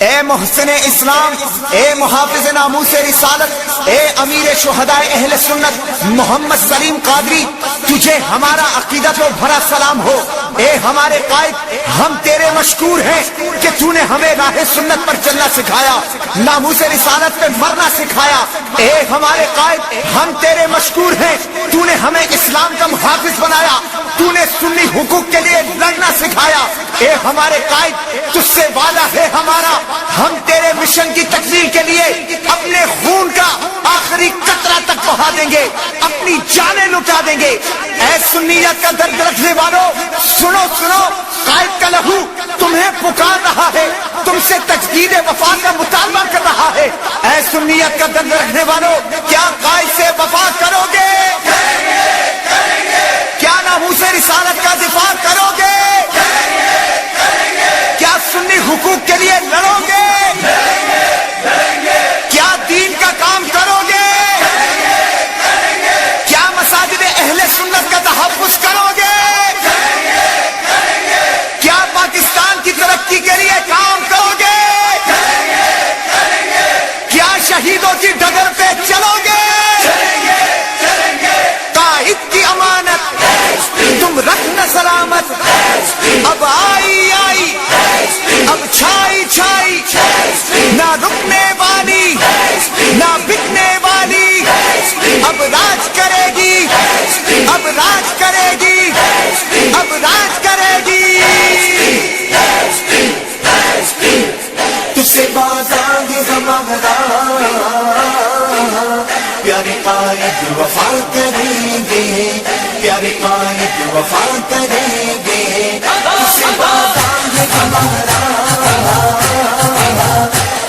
اے محسن اسلام، اے محافظ ناموس رسالت، اے امیر شہداء اہل سنت محمد سلیم قادری، تجھے ہمارا عقیدت و بھرا سلام ہو۔ اے ہمارے قائد، ہم تیرے مشکور ہیں کہ تو نے ہمیں راہ سنت پر چلنا سکھایا، ناموس رسالت پہ مرنا سکھایا۔ اے ہمارے قائد، ہم تیرے مشکور ہیں، تو نے ہمیں اسلام کا محافظ بنایا، تو نے سنی حقوق کے لیے لڑنا سکھایا۔ اے ہمارے قائد، تجھ سے وعدہ ہے ہمارا، ہم تیرے مشن کی تکمیل کے لیے اپنے خون کا آخری قطرہ تک بہا دیں گے، اپنی جانیں لٹا دیں گے۔ اے سنیت کا درد رکھنے والوں، سنو سنو، قائد کا لہو تمہیں پکار رہا ہے، تم سے تجدید وفا کا مطالبہ کر رہا ہے۔ اے سنیت کا درد رکھنے والوں، کیا قائد سے وفا کرو گے؟ کیا ناموس رسالت کا دفاع کرو گے؟ کیا سنی حقوق کے لیے لڑو گے؟ کیا دین کا کام کرو گے؟ کیا مساجد اہل سنت کا تحفظ کرو گے؟ کیا پاکستان کی ترقی کے لیے کام کرو گے؟ کیا شہیدوں کی ڈگر پہ چلو گے؟ قائد کی امانت تم رکھنا سلامت، اب آئی آئی اب چھائی چھائی، نہ رکنے والی نہ بکنے والی، اب راج کرے گی، اب راج کرے گی، اب راج کرے گی۔ تجھ سے بازانگے ہمارا پیارے قائد وفا کریں گے، پیارے قائد وفا کریں گے۔ تجھ سے بازانگے ہمارا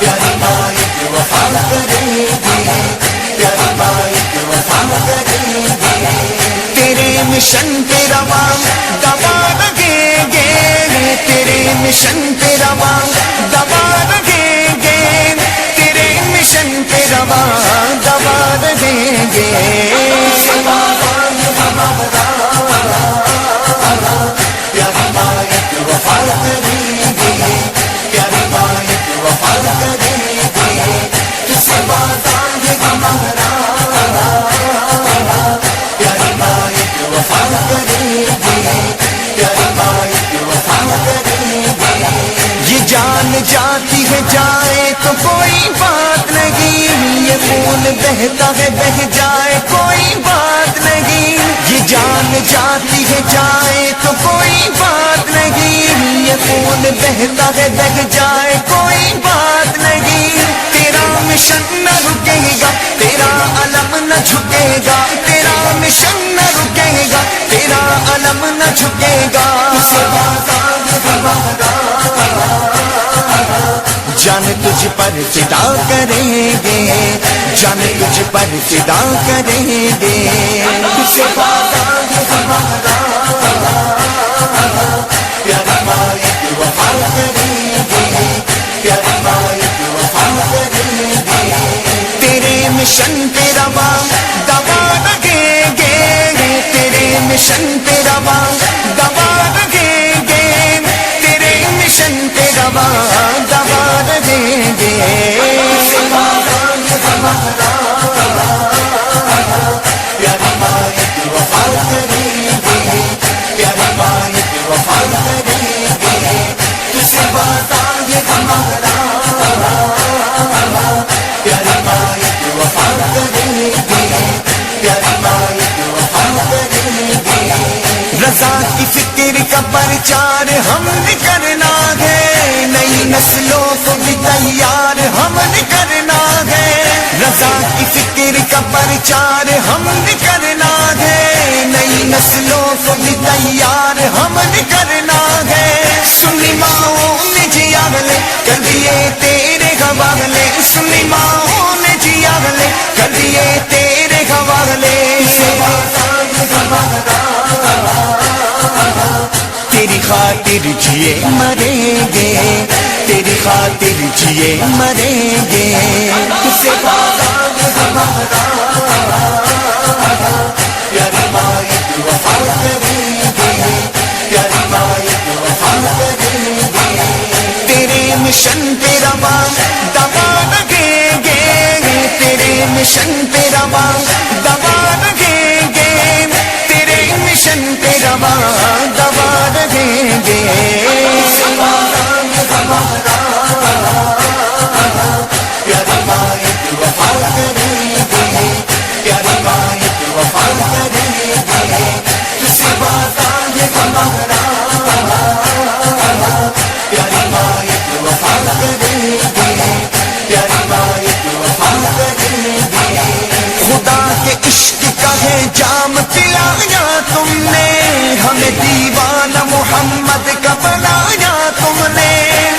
پیارے قائد وفا کریں گے، پیارے قائد وفا کریں گے۔ تیرے مشن پہ رواں دبا رہیں گے، تیرے مشن پہ رواں دبا رہیں گے، تیرے مشن پہ رواں دبا رہیں گے۔ پیارے قائد وفا کریں گے، پیارے قائد وفا کریں گے۔ تجھ سے وعدہ ہے ہمارا، پیارے قائد وفا کریں گے، پیارے قائد وفا کریں گے۔ یہ جان جاتی ہے جائے تو کوئی بات نہیں، یہ خون بہتا ہے بہہ جائے کوئی بات نہیں، یہ جان جاتی ہے جائے تو کوئی بات نہیں، یہ خون بہتا ہے بہہ جائے کوئی بات نہیں۔ تیرا مشن نہ رکے گا، تیرا علم نہ جھکے گا، تیرا مشن نہ رکے گا، تیرا علم نہ جھکے گا۔ جان تجھ پر فدا کریں گے، جان تجھ پر فدا کریں گے۔ تجھ سے وعدہ ہے ہمارا، پیارے قائد وفا کریں گے، پیارے قائد وفا کریں گے۔ تیرے مشن پہ رواں دبا رہیں گے، تیرے مشن پہ رواں دبا رہیں گے، تیرے مشن پہ رواں دبا رہیں گے۔ پیارے قائد وفا کریں گے، پیارے قائد وفا کریں گے۔ تجھ سے وعدہ ہے ہمارا، پیارے قائد وفا کریں گے، پیارے قائد وفا کریں گے۔ رضا کی فکر کا پرچار ہم نے کرنا ہے، نئی نسلوں کو بھی تیار ہم نے کرنا ہے۔ رضا کی فکر کا پرچار ہم نے کرنا ہے، نئی نسلوں کو بھی تیار ہم نے کرنا ہے۔ سنی ماؤں نے جی اگلے کر دیے تیرے حوالے، سنی ماؤں نے جی اگلے کر دیے تیرے حوالے۔ تیری خاطر جیے مریں گے، تیری خاطر جیے مریں گے۔ تجھ سے وعدہ ہے ہمارا، پیارے قائد وفا کریں گے، پیارے قائد وفا کریں گے۔ تیرے مشن پہ رواں دبا رہیں گے، تیرے مشن پہ رواں دبا رہیں گے، تیرے مشن پہ رواں دبا رہیں گے۔ پیاری ماں ایک وفا کریں گے، پیاری ماں ایک وفا کریں گے، تجھ سے وعدہ ہے ہمارا، پیاری ماں ایک وفا کریں گے، پیاری ماں ایک وفا کریں گے۔ خدا کے عشق کا ہے جام پلایا تم نے، ہمیں دیوانہ محمد کا بنایا تم نے،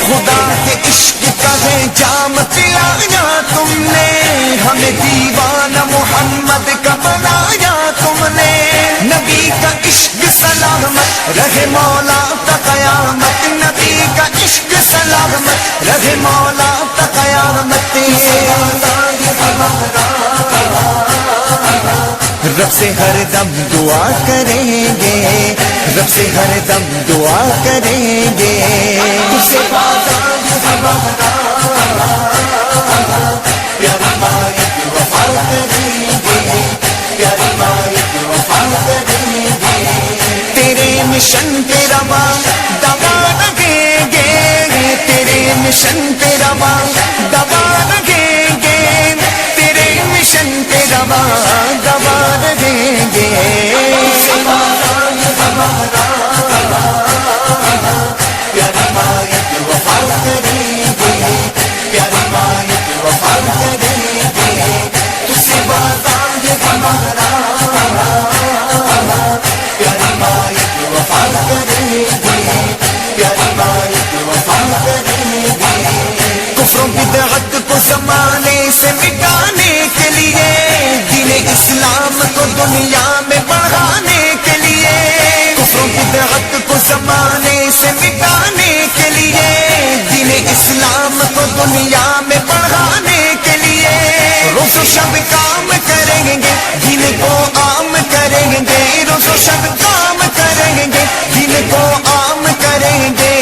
خدا کے عشق کا ہے جام پلایا تم نے، ہمیں دیوانہ محمد کا بنایا تم نے۔ نبی کا عشق سلامت رہے مولا تا قیامت، نبی کا عشق سلامت رہے مولا تا قیامت۔ رب سے ہر دم دعا کریں گے، رب سے ہر دم دعا کریں گے، تجھ سے وعدہ ہے ہمارا، پیاری ماں ایک وفا کریں گے، پیاری ماں ایک وفا کریں گے، تیرے مشن پہ رواں دبا رہیں گے، تیرے مشن پہ رواں دبا رہیں گے، تیرے مشن پہ رواں دبا رہیں گے۔ پیاری ماں ایک وفا کریں گے، پیاری ماں ایک وفا کریں گے، تجھ سے وعدہ ہے ہمارا، پیاری ماں ایک وفا کریں گے، پیاری ماں ایک وفا کریں گے۔ کفر و بدعت کو زمانے سے مٹانے کے لیے، دین اسلام کو دنیا میں بڑھانے کے لیے، کفر و بدعت کو زمانے سے مٹانے کے لیے، دین اسلام کو دنیا میں بڑھانے کے لیے، روز و شب کام کریں گے، دین کو عام کریں گے، روز و شب کام کریں گے، دین کو عام کریں گے،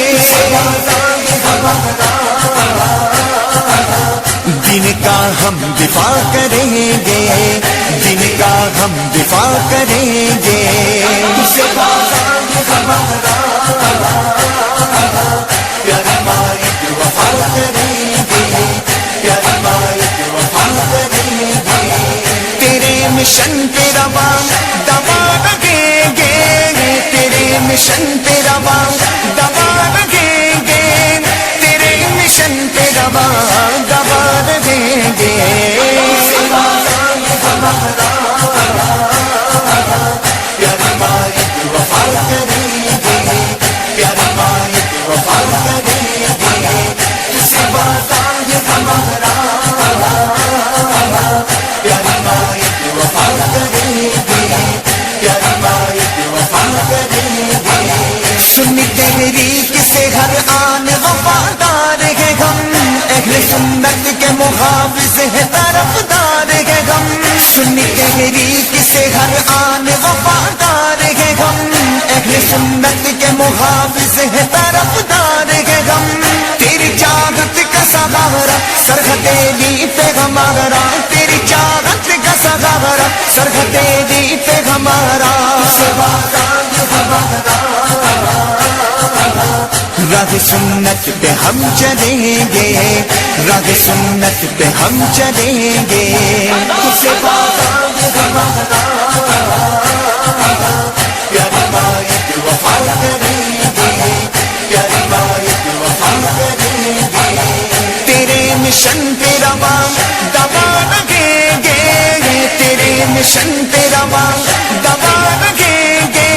دین کا ہم دفاع کریں گے، دین کا ہم دفاع کریں گے، تجھ سے وعدہ ہے ہمارا، پیاری ماں ایک وفا کریں گے، پیاری ماں ایک وفا کریں گے، تیرے مشن پہ رواں دبا رہیں گے، تیرے مشن پہ رواں دبا رہیں گے، تیرے مشن پہ رواں دبا رہیں گے۔ پیاری ماں ایک وفا کریں گے، پیاری ماں ایک وفا کریں گے، تجھ سے وعدہ ہے ہمارا، پیاری ماں ایک وفا کریں گے، پیاری ماں ایک وفا کریں گے۔ سن تحریک سے ہر آن وفادار ہے ہم، اہل سنت کے محافظ ہے طرفدار ہے ہم، سن تحریک سے ہر آن وفادار ہے ہم، اہل سنت کے محافظ ہے طرفدار ہے ہم، تیری چاہت کا سہارا سرحدیں پہ ہمارا، تیری چاہت کا سہارا سرحدیں پہ ہمارا، راہ سنت پہ ہم چلیں گے، راہ سنت پہ ہم چلیں گے، تجھ سے وعدہ ہے ہمارا، پیاری ماں ایک وفا کریں گے، پیاری ماں ایک وفا کریں گے، تیرے مشن پہ رواں دبا رہیں گے، تیرے مشن پہ رواں دبا رہیں گے،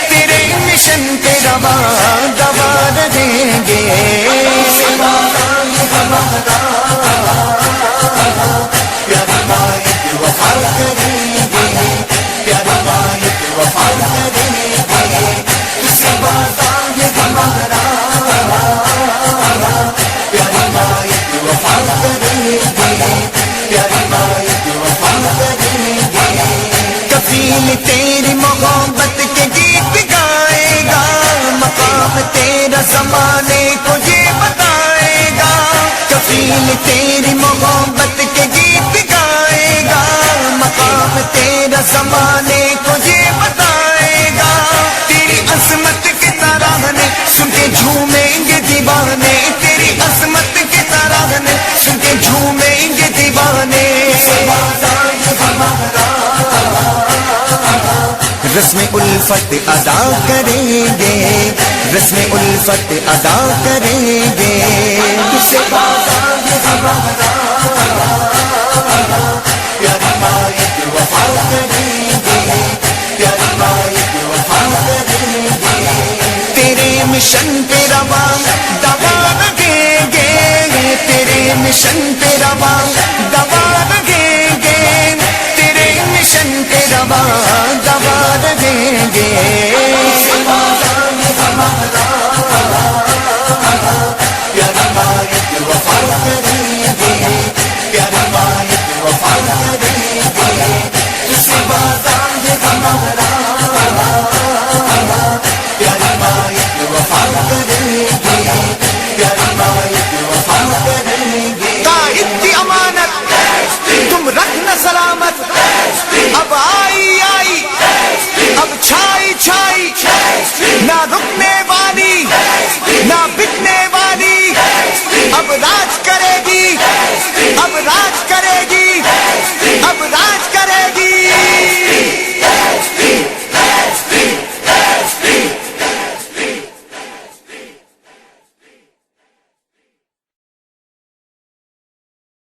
تیرے مشن پہ رواں دبا رہیں گے۔ پیاری ماں ایک وفا کریں گے، پیاری ماں ایک وفا کریں گے، تجھ سے وعدہ ہے ہمارا، پیاری ماں ایک وفا کریں گے، پیاری ماں ایک وفا کریں گے، کفیل تیری محبت کے گیت گائے گا، مقام تیرا زمانے کو یہ بتائے تیری محبت کے گیت گائے گا، مقام تیرا زمانے کو یہ بتائے گا، تیری عظمت کی ترانے سن کے جھومیں گے دیوانے، تیری عظمت کی ترانے سن کے جھومیں گے دیوانے، رسم الفت ادا کریں گے، رسم الفت ادا کریں گے، کسے پیاری مائی کی وفا کریں گے، پیاری مائی کی وفا کریں گے، تیرے مشن پہ رواں دوا لگیں گے، تیرے مشن پہ رواں دوا لگیں گے، تیرے مشن پہ رواں دوا لگیں گے،